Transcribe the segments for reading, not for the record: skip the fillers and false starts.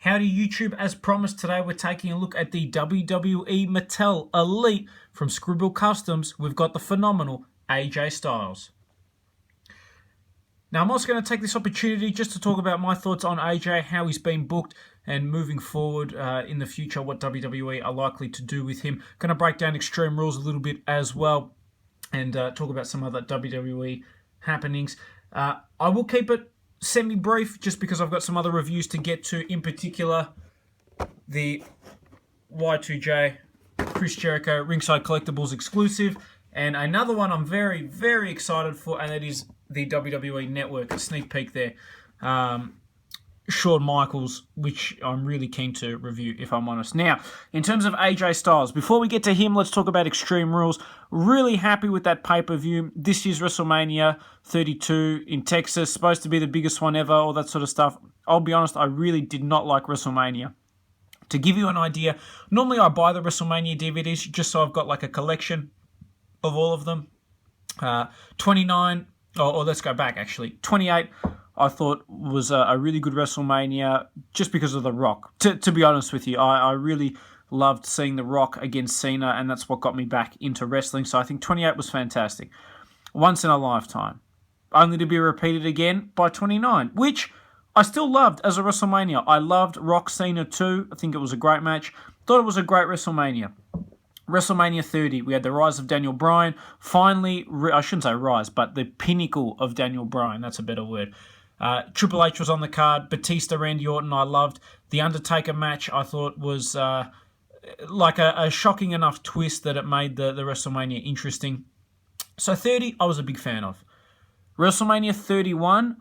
Howdy YouTube, as promised today we're taking a look at the WWE Mattel Elite from Scribble Customs. We've got the phenomenal AJ Styles. Now I'm also going to take this opportunity just to talk about my thoughts on AJ, how he's been booked and moving forward in the future, what WWE are likely to do with him. Going to break down Extreme Rules a little bit as well and talk about some other WWE happenings. I will keep it semi-brief just because I've got some other reviews to get to, in particular the Y2J Chris Jericho Ringside Collectibles exclusive, and another one I'm very, very excited for, and that is the WWE Network, a sneak peek there. Shawn Michaels, which I'm really keen to review, if I'm honest. Now, in terms of AJ Styles, before we get to him, let's talk about Extreme Rules. Really happy with that pay-per-view. This year's WrestleMania 32 in Texas, supposed to be the biggest one ever, all that sort of stuff. I'll be honest, I really did not like WrestleMania. To give you an idea, normally I buy the WrestleMania DVDs just so I've got like a collection of all of them. 29, or let's go back actually, 28, I thought was a really good WrestleMania just because of The Rock. To be honest with you, I really loved seeing The Rock against Cena, and that's what got me back into wrestling. So I think 28 was fantastic. Once in a lifetime. Only to be repeated again by 29, which I still loved as a WrestleMania. I loved Rock Cena 2. I think it was a great match. Thought it was a great WrestleMania. WrestleMania 30, we had the rise of Daniel Bryan. Finally, I shouldn't say rise, but the pinnacle of Daniel Bryan. That's a better word. Triple H was on the card. Batista, Randy Orton, I loved. The Undertaker match, I thought was like a shocking enough twist that it made the WrestleMania interesting. So 30, I was a big fan of. WrestleMania 31,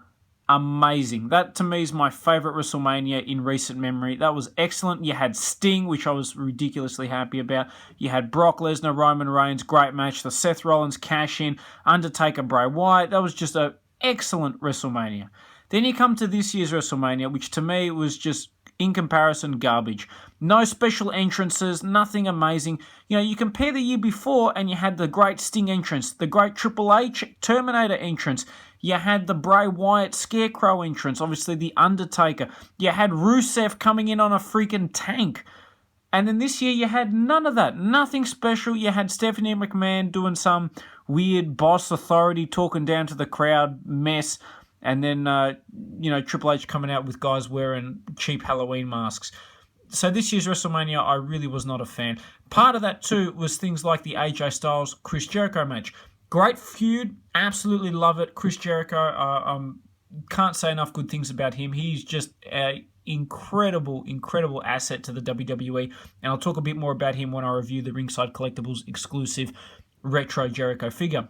amazing. That, to me, is my favorite WrestleMania in recent memory. That was excellent. You had Sting, which I was ridiculously happy about. You had Brock Lesnar, Roman Reigns, great match. The Seth Rollins cash-in, Undertaker, Bray Wyatt. That was just an excellent WrestleMania. Then you come to this year's WrestleMania, which to me was just, in comparison, garbage. No special entrances, nothing amazing. You know, you compare the year before and you had the great Sting entrance, the great Triple H Terminator entrance. You had the Bray Wyatt Scarecrow entrance, obviously the Undertaker. You had Rusev coming in on a freaking tank. And then this year you had none of that. Nothing special. You had Stephanie McMahon doing some weird boss authority talking down to the crowd mess. And then, Triple H coming out with guys wearing cheap Halloween masks. So this year's WrestleMania, I really was not a fan. Part of that, too, was things like the AJ Styles Chris Jericho match. Great feud. Absolutely love it. Chris Jericho, can't say enough good things about him. He's just an incredible, incredible asset to the WWE. And I'll talk a bit more about him when I review the Ringside Collectibles exclusive retro Jericho figure.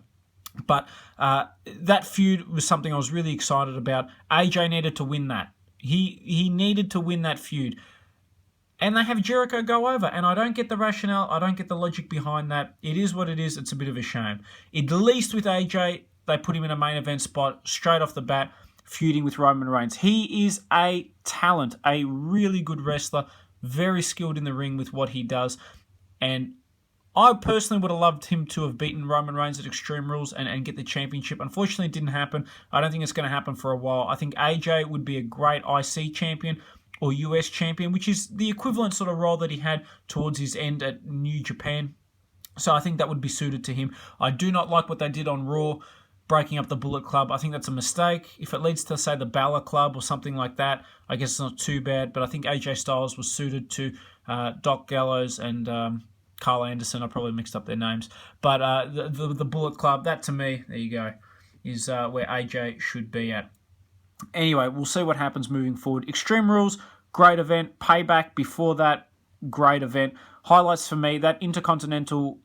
But that feud was something I was really excited about. AJ needed to win that. He needed to win that feud. And they have Jericho go over. And I don't get the rationale. I don't get the logic behind that. It is what it is. It's a bit of a shame. At least with AJ, they put him in a main event spot straight off the bat, feuding with Roman Reigns. He is a talent, a really good wrestler, very skilled in the ring with what he does. And I personally would have loved him to have beaten Roman Reigns at Extreme Rules and get the championship. Unfortunately, it didn't happen. I don't think it's going to happen for a while. I think AJ would be a great IC champion or US champion, which is the equivalent sort of role that he had towards his end at New Japan. So I think that would be suited to him. I do not like what they did on Raw, breaking up the Bullet Club. I think that's a mistake. If it leads to, say, the Balor Club or something like that, I guess it's not too bad. But I think AJ Styles was suited to Doc Gallows and Carl Anderson. I probably mixed up their names. But the Bullet Club, that to me, there you go, is where AJ should be at. Anyway, we'll see what happens moving forward. Extreme Rules, great event. Payback before that, great event. Highlights for me, that Intercontinental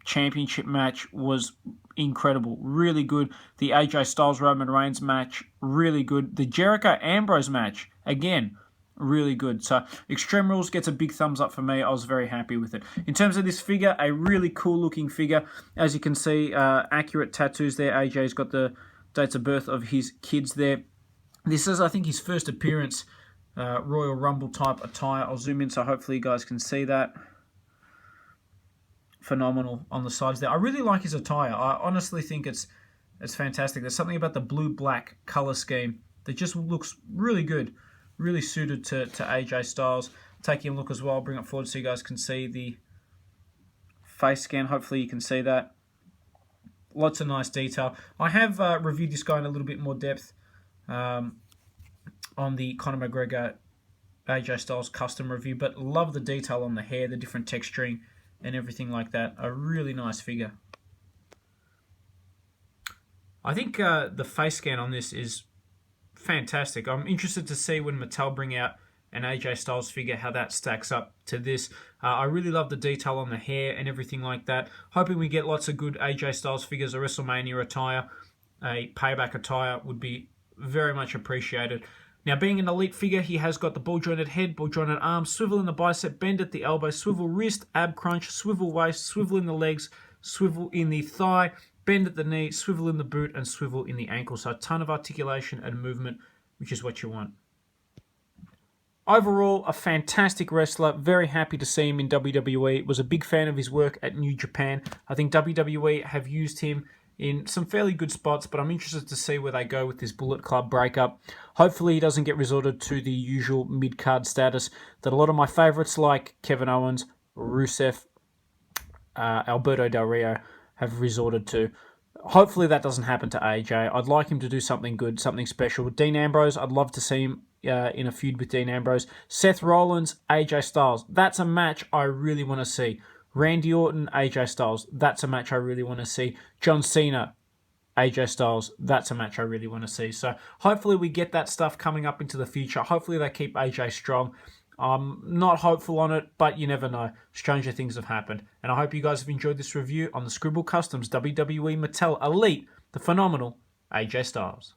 Championship match was incredible. Really good. The AJ Styles Roman Reigns match, really good. The Jericho Ambrose match, again, really good. So Extreme Rules gets a big thumbs up for me. I was very happy with it. In terms of this figure, a really cool looking figure. As you can see, accurate tattoos there. AJ's got the dates of birth of his kids there. This is, I think, his first appearance, Royal Rumble type attire. I'll zoom in so hopefully you guys can see that. Phenomenal on the sides there. I really like his attire. I honestly think it's fantastic. There's something about the blue-black color scheme that just looks really good. really suited to AJ Styles. Taking a look as well, I'll bring it forward so you guys can see the face scan. Hopefully you can see that. Lots of nice detail. I have reviewed this guy in a little bit more depth on the Conor McGregor AJ Styles custom review, but love the detail on the hair, the different texturing and everything like that. A really nice figure. I think the face scan on this is fantastic. I'm interested to see when Mattel bring out an AJ Styles figure, how that stacks up to this. I really love the detail on the hair and everything like that. Hoping we get lots of good AJ Styles figures. A WrestleMania attire, a Payback attire would be very much appreciated. Now, being an elite figure, he has got the ball-jointed head, ball-jointed arms, swivel in the bicep, bend at the elbow, swivel wrist, ab crunch, swivel waist, swivel in the legs, swivel in the thigh, bend at the knee, swivel in the boot, and swivel in the ankle. So a ton of articulation and movement, which is what you want. Overall, a fantastic wrestler. Very happy to see him in WWE. Was a big fan of his work at New Japan. I think WWE have used him in some fairly good spots, but I'm interested to see where they go with this Bullet Club breakup. Hopefully he doesn't get resorted to the usual mid-card status that a lot of my favourites like Kevin Owens, Rusev, Alberto Del Rio have resorted to. Hopefully that doesn't happen to AJ. I'd like him to do something good, something special. Dean Ambrose, I'd love to see him in a feud with Dean Ambrose. Seth Rollins, AJ Styles. That's a match I really want to see. Randy Orton, AJ Styles. That's a match I really want to see. John Cena, AJ Styles. That's a match I really want to see. So hopefully we get that stuff coming up into the future. Hopefully they keep AJ strong. I'm not hopeful on it, but you never know. Stranger things have happened. And I hope you guys have enjoyed this review on the Scribble Customs WWE Mattel Elite, the phenomenal AJ Styles.